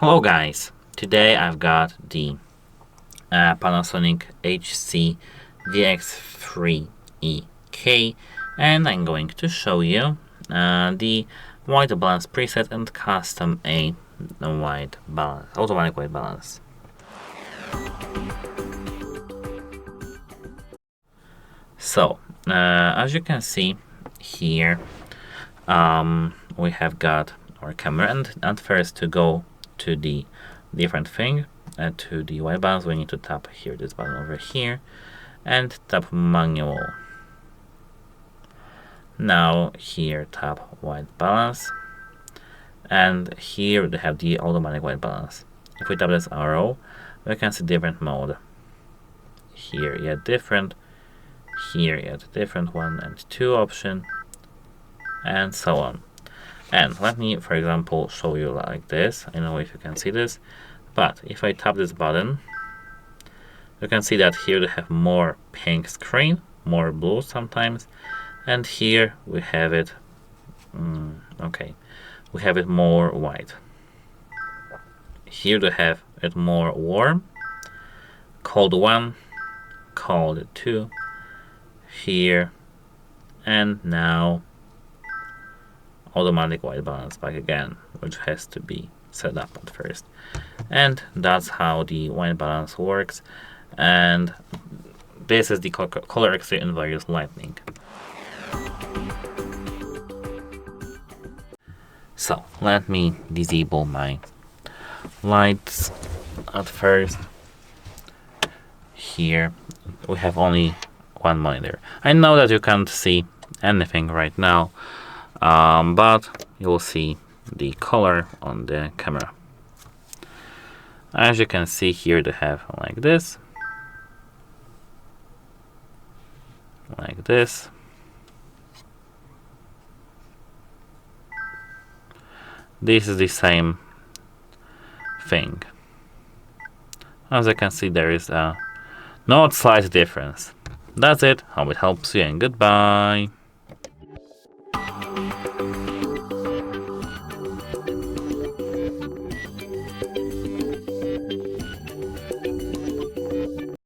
Hello guys, today I've got the Panasonic HC-VX3E-K and I'm going to show you the white balance preset and custom white balance, automatic white balance. So as you can see here, we have got our camera, and first to go to the different thing, to the white balance, we need to tap here this button over here and tap manual. Now here tap white balance, and here we have the automatic white balance. If we tap this arrow, we can see different mode. Here yet different, here yet different 1 and 2 option, and so on. And let me, for example, show you like this. I don't know if you can see this, but if I tap this button, you can see that here we have more pink screen, more blue sometimes, and here we have it, we have it more white. Here we have it more warm, cold 1, cold 2, here, and now automatic white balance back again, which has to be set up at first. And that's how the white balance works, and this is the color extreme in various lighting. So let me disable my lights at first. Here we have only one monitor. I know that you can't see anything right now, but you will see the color on the camera. As you can see here, they have like this, like this, this is the same thing. As you can see, there is a not slight difference. That's it. Hope it helps you, and goodbye.